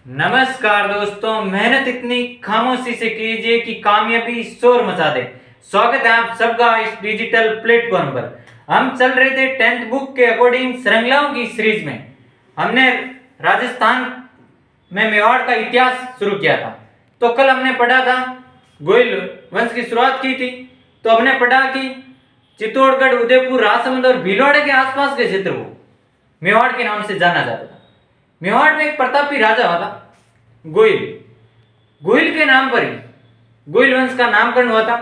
नमस्कार दोस्तों, मेहनत इतनी खामोशी से कीजिए कि कामयाबी शोर मचा दे। स्वागत है आप सबका इस डिजिटल प्लेटफॉर्म पर। हम चल रहे थे 10th बुक के अकॉर्डिंग श्रृंखलाओं की सीरीज में। हमने राजस्थान में मेवाड़ का इतिहास शुरू किया था। तो कल हमने पढ़ा था गोइल वंश की शुरुआत की थी। तो हमने पढ़ा कि चित्तौड़गढ़, उदयपुर, राजसमंद और भीलवाड़ा के आसपास के क्षेत्र को मेवाड़ के नाम से जाना जाता था। मेवाड़ में एक प्रतापी राजा हुआ था, गोइल। गोइल के नाम पर ही गोइल वंश का नामकरण हुआ था।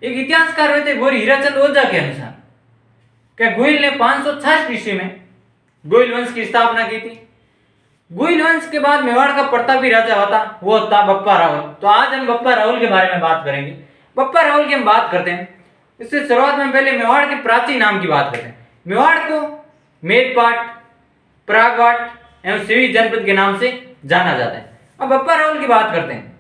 एक इतिहासकार हुए थे गोरी हीराचंद ओझा के अनुसार क्या गोइल ने 566 ईस्वी में गोइल वंश की स्थापना की थी। गोइल वंश के बाद मेवाड़ का प्रतापी राजा हुआ था, वो था बप्पा राहुल। तो आज हम बप्पा राहुल के बारे में बात करेंगे। बप्पा राहुल की हम बात करते हैं। इससे शुरुआत में पहले मेवाड़ के प्राचीन नाम की बात करते हैं। मेवाड़ को मेदपाट, प्रागवाट एवं सिवी जनपद के नाम से जाना जाता है। अब बप्पा राहुल की बात करते हैं।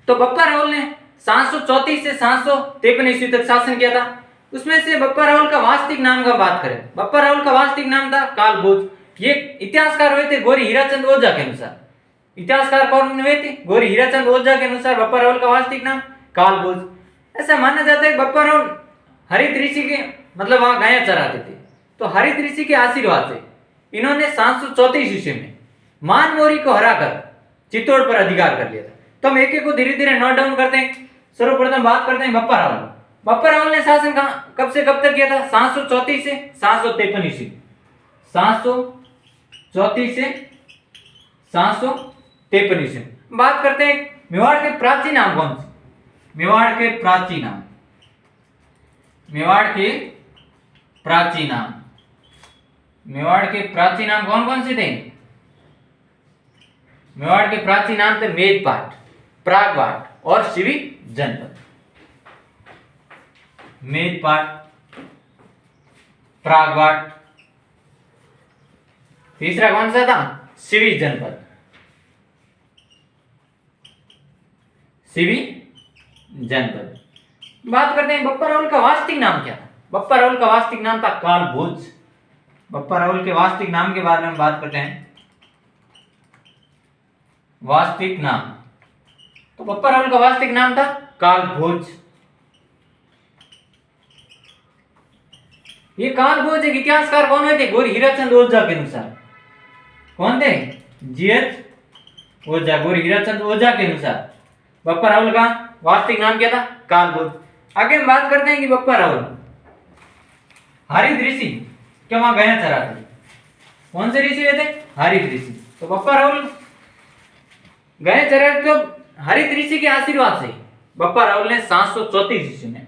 तो बप्पा राहुल ने 734 से 753 ईस्वी तक शासन किया था। उसमें से बप्पा राहुल का वास्तविक नाम का बात करें, बप्पा राहुल का वास्तविक नाम था कालभोज। ये इतिहासकार हुए थे गोरी हीराचंद ओझा के अनुसार। इतिहासकार कौन हुए थे? गोरी हीराचंद ओझा के अनुसार बप्पा राहुल का वास्तविक नाम कालभोज। ऐसा माना जाता है कि बप्पा राहुल हरित ऋषि के मतलब वहां गायें चराते थे। तो हरित ऋषि के आशीर्वाद से इन्होंने 734 ईस्वी में मानमोरी को हराकर चित्तौड़ पर अधिकार कर लिया था। तो हम एक एक को धीरे धीरे नोट डाउन करते हैं। सर्वप्रथम बात करते हैं बप्पा राहुल। बप्पा राहुल ने शासन कब से कब तक किया था? 734 से 753 ईस्वी। 734 से 753 ईस्वी। बात करते हैं मेवाड़ के प्राचीन नाम कौन से? मेवाड़ के प्राचीन नाम, मेवाड़ के प्राचीन नाम, मेवाड़ के प्राचीन नाम कौन कौन से थे? मेवाड़ के प्राचीन नाम थे मेदपाट, प्रागवाट और सिवी जनपद। मेदपाट, प्रागवाट, तीसरा कौन सा था? सिवी जनपद, सिवी जनपद। बात करते हैं बप्पा राहुल का वास्तविक नाम क्या था? बप्पा राहुल का वास्तविक नाम था कालभोज। बप्पा राहुल के वास्तविक नाम के बारे में बात करते हैं। वास्तविक नाम, तो बप्पा राहुल का वास्तविक नाम था कालभोज। ये कालभोज एक इतिहासकार कौन हुए थे? गोरी हीराचंद ओझा के अनुसार। कौन थे? जीएच ओझा, गोरी हीराचंद ओझा के अनुसार बप्पा राहुल का वास्तविक नाम क्या था? कालभोज। आगे हम बात करते हैं कि बप्पा राहुल हरित ऋषि क्या वहां गया चराते? कौन से ऋषि थे? हरित ऋषि। तो बप्पा राहुल गए चराते तो हरित ऋषि के आशीर्वाद से बप्पा राहुल ने 734 ईस्वी में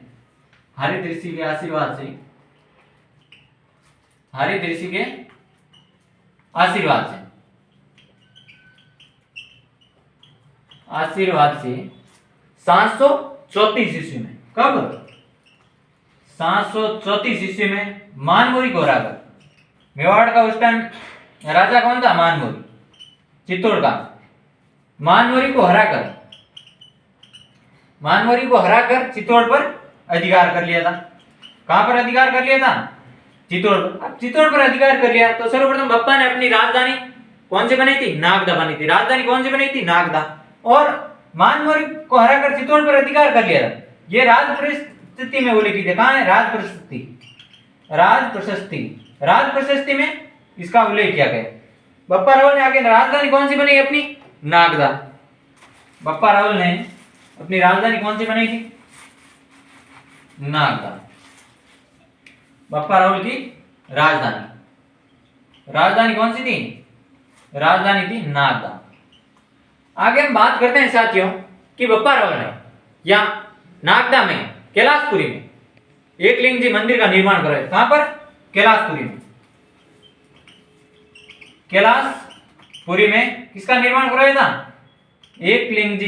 हरित ऋषि के आशीर्वाद से, हरित ऋषि के आशीर्वाद से, आशीर्वाद से 734 ईस्वी में, कब? 734 ईस्वी में मानमोरी को हराकर, मेवाड़ का उस टाइम राजा कौन था? मानमोरी, चित्तौड़ का। मानमोरी को हराकर चित्तौड़ पर अधिकार कर लिया था। कहां पर अधिकार कर लिया था? चित्तौड़ पर। अब चित्तौड़ पर अधिकार कर लिया तो सर्वप्रथम बप्पा ने अपनी राजधानी कौन सी बनाई थी? नागदा बनी थी। राजधानी कौन सी बनी थी? नागदा। और मानमोरी को हराकर चित्तौड़ पर अधिकार कर लिया था। ये राज परिस्थिति में उल्लेखित है। कहां है? राज प्रशस्ति, राज प्रशस्ति, राज प्रशस्ति में इसका उल्लेख किया गया। बप्पा राहुल ने आगे राजधानी कौन सी बनाई अपनी? नागदा। बप्पा राहुल ने अपनी राजधानी कौन सी बनाई थी? नागदा। बप्पा राहुल की राजधानी कौन सी थी? राजधानी थी नागदा। आगे हम बात करते हैं साथियों कि बप्पा राहुल ने या नागदा में कैलाशपुरी में एकलिंग जी मंदिर का निर्माण कराया। कहां पर? कैलाशपुरी में। कैलाशपुरी में किसका निर्माण कराया था? एकलिंग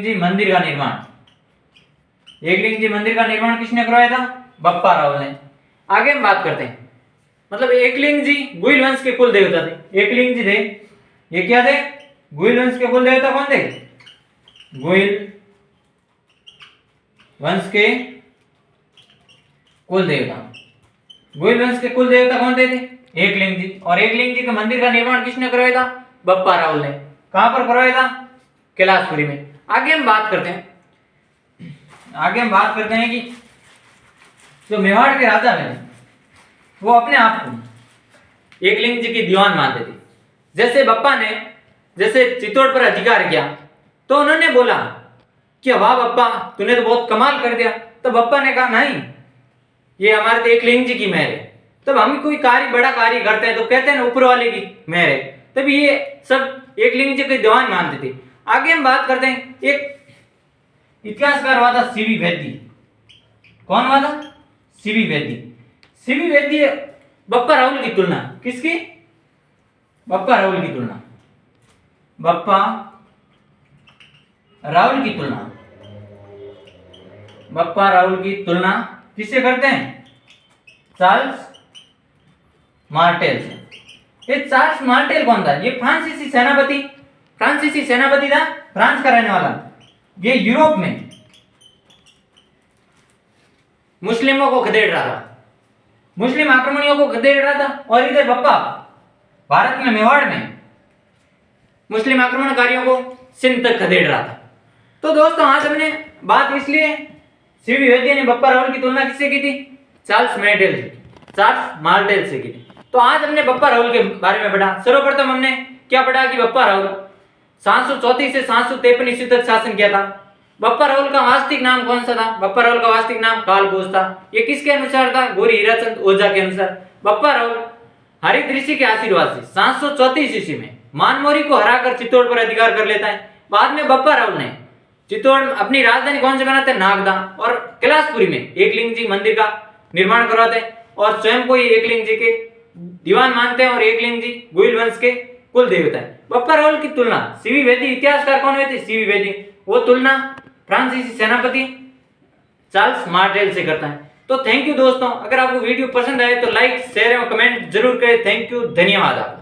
जी मंदिर का निर्माण। एकलिंग जी मंदिर का निर्माण किसने करवाया था? बप्पा राहुल ने। आगे हम बात करते हैं, मतलब एकलिंग जी गोइल वंश के कुल देवता थे। एकलिंग जी थे, ये क्या थे? गोइल वंश के कुल देवता कौन थे? गोइल वंश के कुल देवता, गोइल वंश के कुल देवता कौन थे? एकलिंग जी। और एकलिंग जी के मंदिर का निर्माण किसने करवाया था? बप्पा रावल ने। कहां पर करवाया था? कैलाशपुरी में। आगे हम बात करते हैं कि जो मेवाड़ के राजा हैं वो अपने आप को एकलिंग जी की दीवान मानते थे। जैसे बप्पा ने जैसे चित्तौड़ पर अधिकार किया तो उन्होंने बोला कि वाह बप्पा, तूने तो बहुत कमाल कर दिया। तो बप्पा ने कहा नहीं, ये हमारे तो एकलिंग जी की मेहर है। तब हम कोई बड़ा कार्य करते हैं तो कहते हैं ना ऊपर वाले की मेहर है। तब ये सब एकलिंग जी के दीवान मानते थे। आगे हम बात करते हैं, एक इतिहासकार हुआ था सीवी वैद्य। कौन हुआ था? सीवी वैद्य। सीवी वैद्य बप्पा रावल की तुलना किसकी? बप्पा रावल की तुलना किससे करते हैं? चार्ल्स मार्टेल से। ये चार्ल्स मार्टेल कौन था? ये फ्रांसीसी सेनापति था, फ्रांस का रहने वाला। ये यूरोप में मुस्लिमों को खदेड़ रहा था, मुस्लिम आक्रमणियों को खदेड़ रहा था। और इधर बप्पा भारत में मेवाड़ में मुस्लिम आक्रमणकारियों को सिंध तक खदेड़ रहा था। तो दोस्तों आज हमने बात इसलिए सीवी वैद्य ने बप्पा रावल की तुलना किससे की थी? चार्ल्स मार्टेल से की थी। तो आज हमने बप्पा रावल के बारे में पढ़ा। सर्वप्रथम हमने क्या पढ़ा कि बप्पा रावल 734 से 753 ईस्वी तक शासन किया था। बप्पा रावल का वास्तविक नाम कौन सा था? बप्पा रावल का वास्तविक नाम काल घोष था। ये किसके अनुसार था? गौरी हीराचंद ओझा के अनुसार। बप्पा रावल हरित ऋषि के आशीर्वाद से 734 ईस्वी में मानमोरी को हराकर चित्तौड़ पर अधिकार कर लेता है। बाद में बप्पा रावल ने चित्तौड़ अपनी राजधानी कौन से बनाते? नागदा। और कैलाशपुरी में एकलिंग जी मंदिर का निर्माण करवाते हैं और स्वयं को ये एकलिंग जी के दीवान मानते हैं और एकलिंग जी गोइल वंश के कुल देवता है। बप्पा रावल की तुलना सीवी वैद्य, इतिहासकार कौन हुए थे? सीवी वैद्य। वो तुलना फ्रांसीसी सेनापति चार्ल्स मार्टेल से करता है। तो थैंक यू दोस्तों, अगर आपको वीडियो पसंद आए तो लाइक, शेयर और कमेंट जरूर करें। थैंक यू, धन्यवाद।